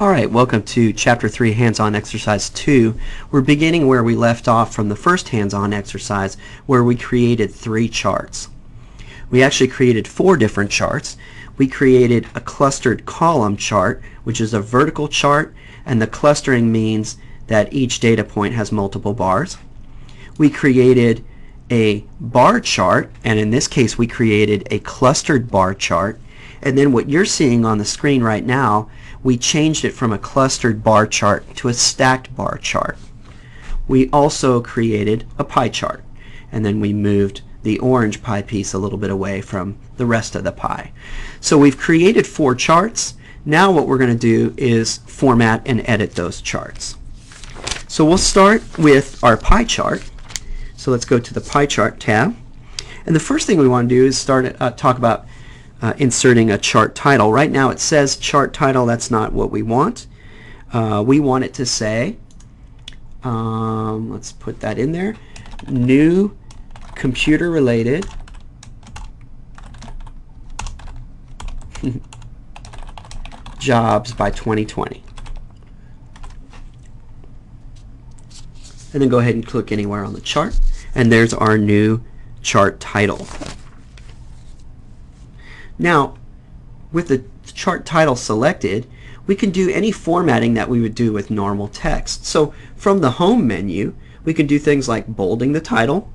Alright, welcome to Chapter 3 Hands-On Exercise 2. We're beginning where we left off from the first hands-on exercise where we created 3 charts. We actually created 4 different charts. We created a clustered column chart, which is a vertical chart, and the clustering means that each data point has multiple bars. We created a bar chart, and in this case we created a clustered bar chart. And then what you're seeing on the screen right now, we changed it from a clustered bar chart to a stacked bar chart. We also created a pie chart, and then we moved the orange pie piece a little bit away from the rest of the pie. So we've created 4 charts. Now what we're going to do is format and edit those charts. So we'll start with our pie chart. So let's go to the pie chart tab. And the first thing we want to do is talk about inserting a chart title. Right now it says chart title. That's not what we want. We want it to say, let's put that in there, new computer related jobs by 2020. And then go ahead and click anywhere on the chart, and there's our new chart title. Now, with the chart title selected, we can do any formatting that we would do with normal text. So from the home menu, we can do things like bolding the title,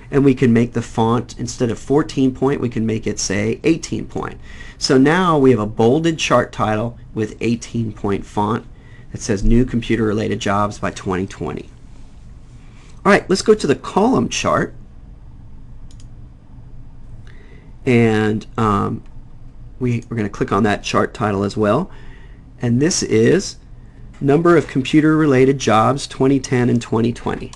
and we can make the font, instead of 14 point, we can make it say 18 point. So now we have a bolded chart title with 18 point font that says new computer related jobs by 2020. Alright, let's go to the column chart. And we're going to click on that chart title as well. And this is number of computer related jobs 2010 and 2020.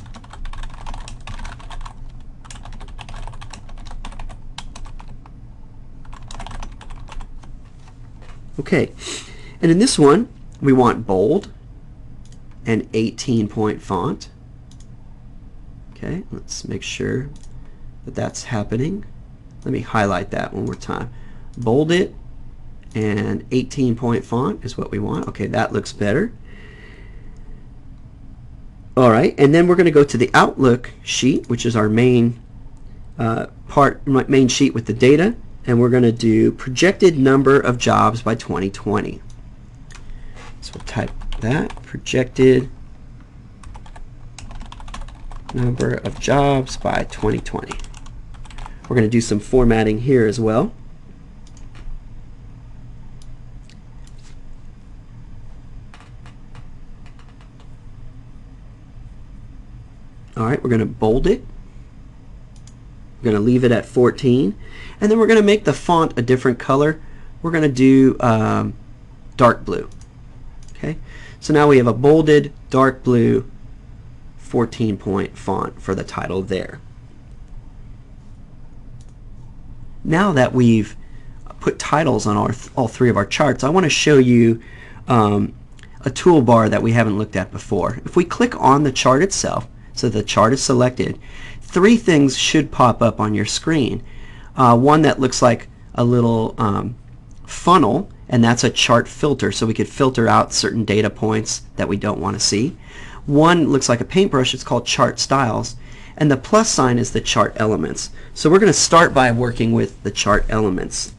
Okay, and in this one we want bold and 18 point font. Okay, let's make sure that that's happening. Let me highlight that one more time. Bold it, and 18 point font is what we want. Okay, that looks better. Alright, and then we're going to go to the Outlook sheet, which is our main main sheet with the data, and we're going to do projected number of jobs by 2020. So we'll type that, projected number of jobs by 2020. We're going to do some formatting here as well. Alright, we're going to bold it. We're going to leave it at 14. And then we're going to make the font a different color. We're going to do dark blue. Okay, so now we have a bolded dark blue 14 point font for the title there. Now that we've put titles on all 3 of our charts, I want to show you a toolbar that we haven't looked at before. If we click on the chart itself, so the chart is selected, 3 things should pop up on your screen. One that looks like a little funnel, and that's a chart filter, so we could filter out certain data points that we don't want to see. One looks like a paintbrush, it's called chart styles, and the plus sign is the chart elements. So we're going to start by working with the chart elements.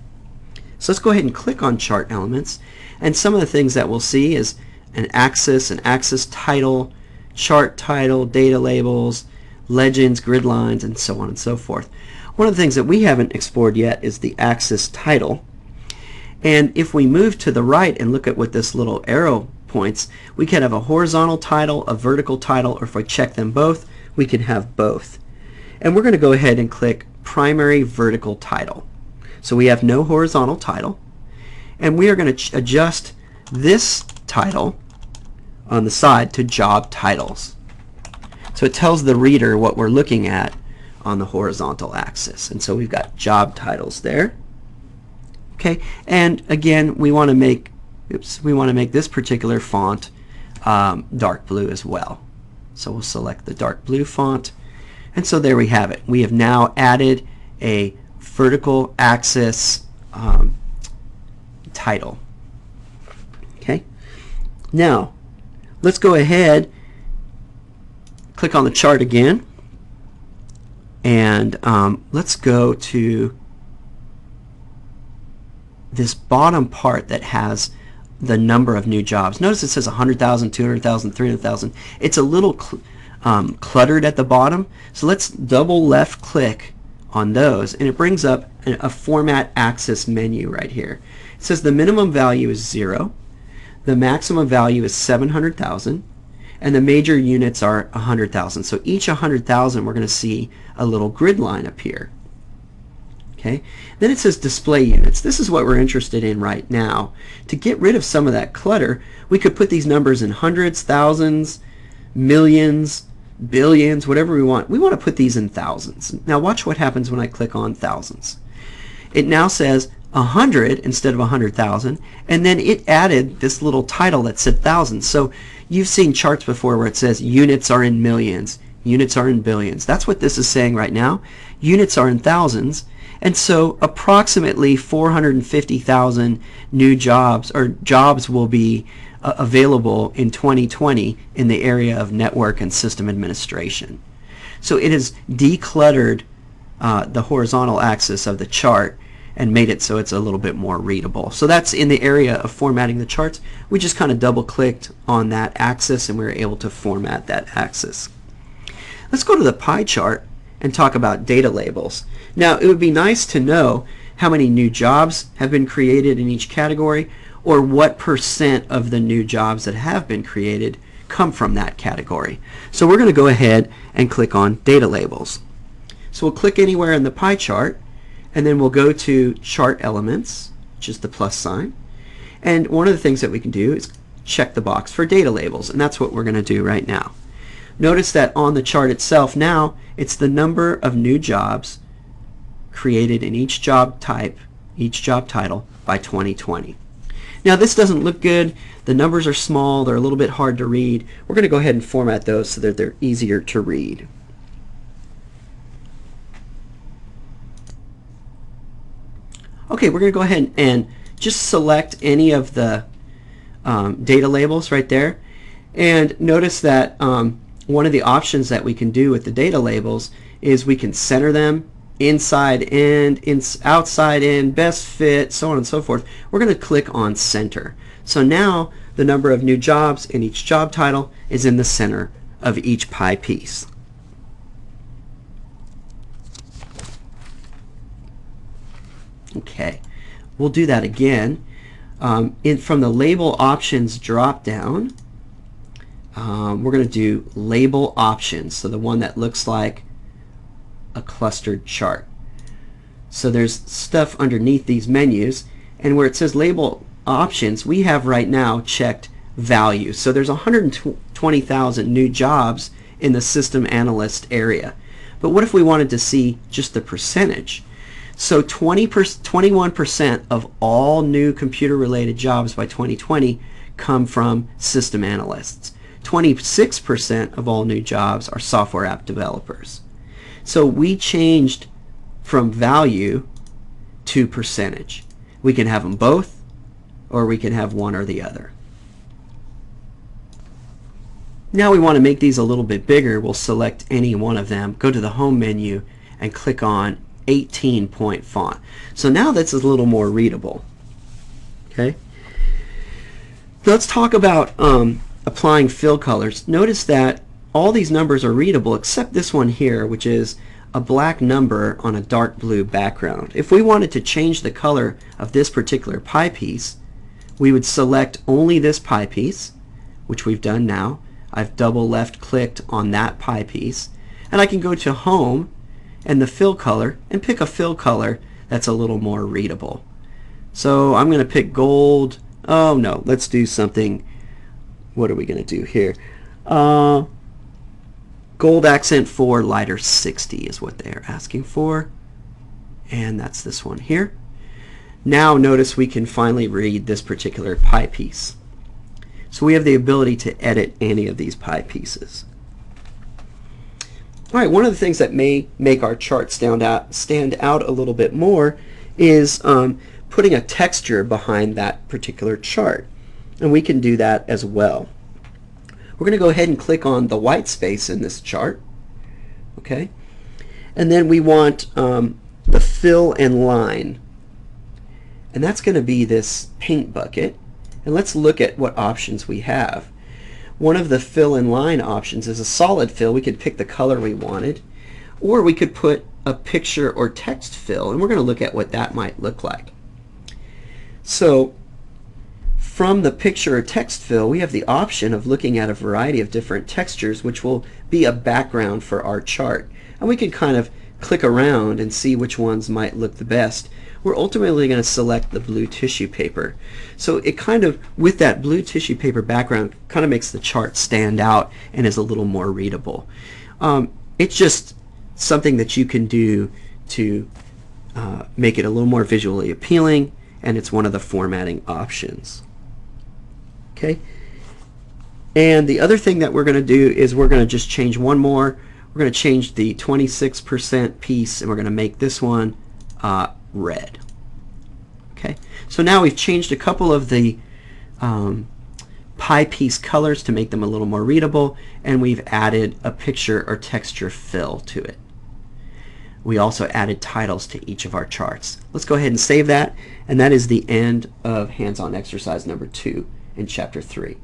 So let's go ahead and click on chart elements, and some of the things that we'll see is an axis title, chart title, data labels, legends, grid lines, and so on and so forth. One of the things that we haven't explored yet is the axis title. And if we move to the right and look at what this little arrow points, we can have a horizontal title, a vertical title, or if I check them both, we can have both. And we're going to go ahead and click primary vertical title. So we have no horizontal title, and we are going to adjust this title on the side to job titles. So it tells the reader what we're looking at on the horizontal axis, and so we've got job titles there. Okay, and again we want to make this particular font dark blue as well. So we'll select the dark blue font, and so there we have it. We have now added a vertical axis title. Okay, Now, let's go ahead, click on the chart again, and let's go to this bottom part that has the number of new jobs. Notice it says 100,000, 200,000, 300,000. It's a little cluttered at the bottom, so let's double left click on those, and it brings up a format axis menu right here. It says the minimum value is 0, the maximum value is 700,000, and the major units are 100,000. So each 100,000 we're going to see a little grid line appear. Okay. Then it says display units. This is what we're interested in right now. To get rid of some of that clutter, we could put these numbers in hundreds, thousands, millions, billions, whatever we want. We want to put these in thousands. Now watch what happens when I click on thousands. It now says 100 instead of 100,000, and then it added this little title that said thousands. So you've seen charts before where it says units are in millions, units are in billions. That's what this is saying right now. Units are in thousands. And so approximately 450,000 new jobs or jobs will be available in 2020 in the area of network and system administration. So it has decluttered the horizontal axis of the chart and made it so it's a little bit more readable. So that's in the area of formatting the charts. We just kind of double clicked on that axis and we were able to format that axis. Let's go to the pie chart and talk about data labels. Now it would be nice to know how many new jobs have been created in each category, or what percent of the new jobs that have been created come from that category. So we're going to go ahead and click on data labels. So we'll click anywhere in the pie chart, and then we'll go to chart elements, which is the plus sign, and one of the things that we can do is check the box for data labels, and that's what we're going to do right now. Notice that on the chart itself now, it's the number of new jobs created in each job type, each job title by 2020. Now this doesn't look good. The numbers are small. They're a little bit hard to read. We're going to go ahead and format those so that they're easier to read. Okay, we're going to go ahead and just select any of the data labels right there. And notice that one of the options that we can do with the data labels is we can center them, inside in, outside in, best fit, so on and so forth. We're going to click on center. So now the number of new jobs in each job title is in the center of each pie piece. Okay, we'll do that again. From the label options drop down, we're going to do label options, so the one that looks like a clustered chart. So there's stuff underneath these menus, and where it says label options, we have right now checked value. So there's 120,000 new jobs in the system analyst area. But what if we wanted to see just the percentage? So 21% of all new computer related jobs by 2020 come from system analysts. 26% of all new jobs are software app developers. So we changed from value to percentage. We can have them both, or we can have one or the other. Now we want to make these a little bit bigger. We'll select any one of them, go to the home menu, and click on 18-point font. So now that's a little more readable. Okay. Let's talk about applying fill colors. Notice that all these numbers are readable except this one here, which is a black number on a dark blue background. If we wanted to change the color of this particular pie piece, we would select only this pie piece, which we've done now. I've double left clicked on that pie piece, and I can go to home and the fill color and pick a fill color that's a little more readable. So I'm going to pick gold. Oh no, let's do something. What are we going to do here? Gold accent 4, lighter 60 is what they are asking for. And that's this one here. Now notice we can finally read this particular pie piece. So we have the ability to edit any of these pie pieces. All right, one of the things that may make our chart stand out a little bit more is putting a texture behind that particular chart. and we can do that as well. We're going to go ahead and click on the white space in this chart. Okay, and then we want the fill and line, and that's going to be this paint bucket. And let's look at what options we have. One of the fill and line options is a solid fill. We could pick the color we wanted, or we could put a picture or text fill, and we're going to look at what that might look like. So from the picture or text fill, we have the option of looking at a variety of different textures, which will be a background for our chart. And we can kind of click around and see which ones might look the best. We're ultimately going to select the blue tissue paper. So it kind of, with that blue tissue paper background, kind of makes the chart stand out and is a little more readable. It's just something that you can do to make it a little more visually appealing, and it's one of the formatting options. Okay, and the other thing that we're going to do is we're going to just change one more. We're going to change the 26% piece, and we're going to make this one red. Okay, so now we've changed a couple of the pie piece colors to make them a little more readable, and we've added a picture or texture fill to it. We also added titles to each of our charts. Let's go ahead and save that, and that is the end of hands-on exercise number 2 in Chapter 3.